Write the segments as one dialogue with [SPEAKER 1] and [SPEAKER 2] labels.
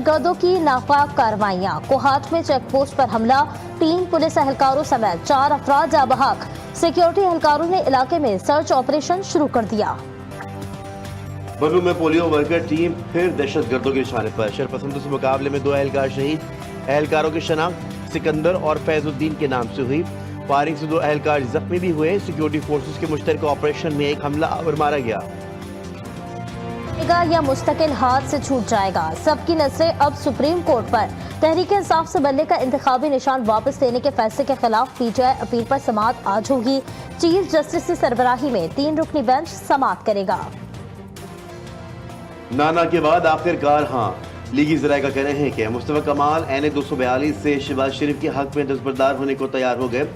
[SPEAKER 1] दहशतगर्दों की नापाक कार्रवाइयां, कोहाट में चेक पोस्ट पर हमला, 3 पुलिस एहलकारों समेत 4 अफराद जाँ बहक। सिक्योरिटी एहलकारों ने इलाके में सर्च ऑपरेशन शुरू कर दिया।
[SPEAKER 2] बन्नू में पोलियो वर्कर टीम फिर दहशतगर्दों के निशाने पर। शरपसंदों से मुकाबले में 2 एहलकार शहीद। एहलकारों की शनाख्त सिकंदर और फैजुद्दीन के नाम से हुई। फायरिंग से 2 एहलकार जख्मी भी हुए। सिक्योरिटी फोर्सेस के मुश्तरका ऑपरेशन में एक हमलावर मारा गया।
[SPEAKER 1] या मुस्तकिल हाथ से छूट जाएगा, सबकी नजरें अब सुप्रीम कोर्ट पर। तहरीक इंसाफ से बनने का इंतखाबी निशान वापस लेने के फैसले के खिलाफ पीटीआई अपील पर समाअत आज होगी। चीफ जस्टिस की सरबराही में 3 रुकनी बेंच समाअत करेगा।
[SPEAKER 2] नाना के बाद आखिरकार हाँ, लीगी जराये का कहना है कि मुस्तफा कमाल NA 242 से शहबाज शरीफ के हक में दस्तबरदार होने को तैयार हो गए।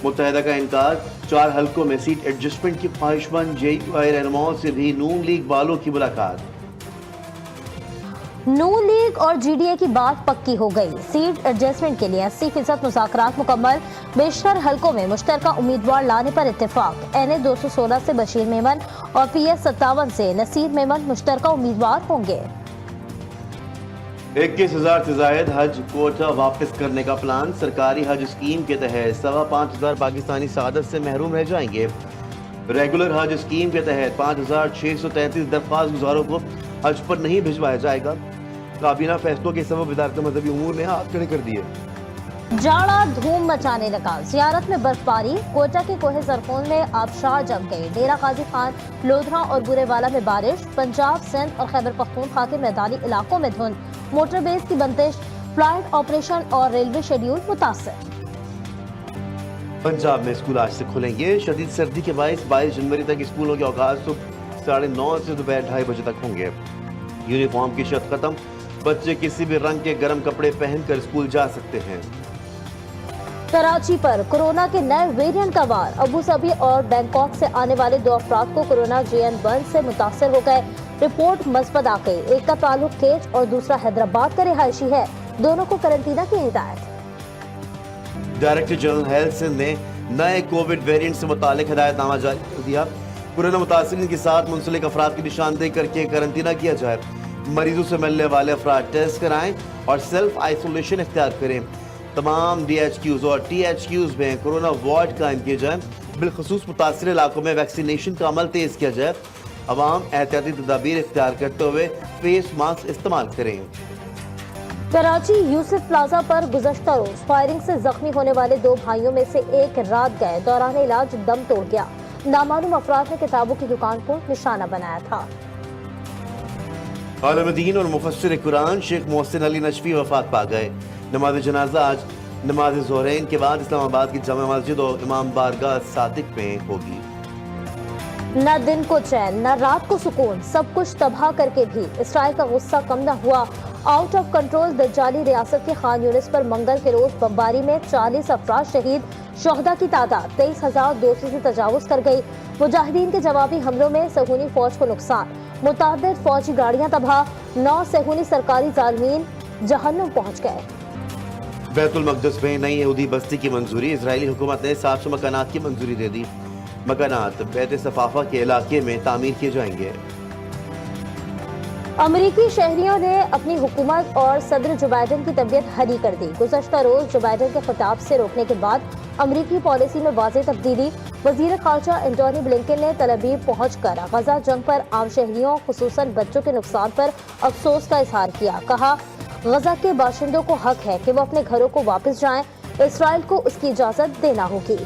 [SPEAKER 2] मुत्तहिदा का इनकार, 4 हल्कों में सीट एडजस्टमेंट की ख्वाहिशमंद JUI रहनुमाओं से भी नून लीग वालों की मुलाकात।
[SPEAKER 1] नून लीग और GDA की बात पक्की हो गई। सीट एडजस्टमेंट के लिए 80% मुज़ाकरात मुकम्मल। बेशतर हल्कों में मुश्तरका उम्मीदवार लाने पर इत्तेफाक। NA 216 से बशीर मेमन और PS 57 से नसीर मेमन मुश्तरका उम्मीदवार होंगे।
[SPEAKER 2] 21,000 से जायद हज कोटा वापस करने का प्लान। सरकारी हज स्कीम के तहत 5,500 पाकिस्तानी सादत से महरूम रह जाएंगे। रेगुलर हज स्कीम के तहत 5,633 दरख्वास्त गुजारों को हज पर नहीं भिजवाया जाएगा। काबीना फैसलों के सबब वज़ारत मज़हबी उमूर ने हाथ खड़े कर दिए।
[SPEAKER 1] जाड़ा धूम मचाने लगा, ज़ियारत में बर्फबारी। कोटा के कोहे जरखोन में आबशार जम गए। डेरा गाजी खान, लोधरा और बुरेवाला में बारिश। पंजाब, सिंध और खैबर पख्तूनख्वा के मैदानी इलाकों में धुंध। मोटरबेस की बंदिश, फ्लाइट ऑपरेशन और रेलवे शेड्यूल मुतासर।
[SPEAKER 2] पंजाब में स्कूल आज से खुलेंगे। शदीद सर्दी के बायस 22 जनवरी तक स्कूलों के औकात सुबह 9:30 से दोपहर 2:30 बजे तक होंगे। यूनिफॉर्म की शर्त खत्म, बच्चे किसी भी रंग के गर्म कपड़े पहनकर स्कूल जा सकते हैं।
[SPEAKER 1] कराची पर कोरोना के नए वेरिएंट का वार। अबू धाबी और बैंकॉक से आने वाले 2 अफराद को कोरोना JN1 से मुतासर हो गए। रिपोर्ट मस्बत आ गई। एक का ताल्लुक केच और दूसरा हैदराबाद का रिहायशी है। दोनों को करंटीना की हिदायत।
[SPEAKER 2] डायरेक्टर जनरल हेल्थ सिंध ने नए कोविड वेरिएंट से मुतालिक हिदायतनामा जारी कर दिया। कोरोना मुतासिरीन के साथ मुंसलिक अफराद की निशानदेही करके करंटीना किया जाए। मरीजों से मिलने वाले अफराद टेस्ट कराएं और सेल्फ आइसोलेशन इख्तियार करें। तमाम DHQs और THQs में कोरोना वार्ड कायम किए जाए। बिलखसूस मुतासिर इलाकों में वैक्सीनेशन का अमल तेज किया जाए। अवाम एहतियाती तदाबीर इख्तियार करते हुए फेस मास्क इस्तेमाल करें।
[SPEAKER 1] कराची यूसुफ प्लाजा पर गुज़श्ता रोज फायरिंग से जख्मी होने वाले 2 भाइयों में से एक रात गए दौरान इलाज दम तोड़ गया। नामालूम अफराद ने किताबों की दुकान को निशाना बनाया था।
[SPEAKER 2] आलिम दीन और मुफस्सिर कुरान शेख मोहसिन अली नजफी वफात पा गए। नमाज जनाजा आज नमाज ज़ोहरैन के बाद इस्लामाबाद की जामा मस्जिद और इमाम बारगाह सादिक में होगी।
[SPEAKER 1] न दिन को चैन न रात को सुकून, सब कुछ तबाह करके भी इसराइल का गुस्सा कम न हुआ। आउट ऑफ कंट्रोल दज्जाली रियासत के खान यूनिस पर मंगल के रोज बमबारी में 40 अफराद शहीद। शोहदा की तादाद 23,200 से तजावुज कर गई। मुजाहिदीन के जवाबी हमलों में सहूनी फौज को नुकसान। मुतादिद फौजी गाड़ियां तबाह। 9 सहूनी सरकारी जालमीन जहन्नुम पहुंच गए।
[SPEAKER 2] बैतुल मक़दस में नई यहूदी बस्ती की मंजूरी। इजरायली हुकूमत ने 700 मकानात की मंजूरी दे दी। मकानात बैत सफाफा के इलाके में तामीर किए जाएंगे।
[SPEAKER 1] अमरीकी शहरियों ने अपनी हुकूमत और सदर जो बाइडन की तबीयत हरी कर दी। गुज़श्ता रोज जो बाइडन के खिताब से रोकने के बाद अमरीकी पॉलिसी में वाज़ेह तब्दीली। वज़ीर ख़ारजा एंटोनी ब्लिंकन ने तल अवीव पहुंचकर गजा जंग पर आम शहरियों खुसूसन बच्चों के नुकसान पर अफसोस का इजहार किया। कहा, गजा के बाशिंदों को हक है कि वो अपने घरों को वापस जाएं। इसराइल को उसकी इजाज़त देना होगी।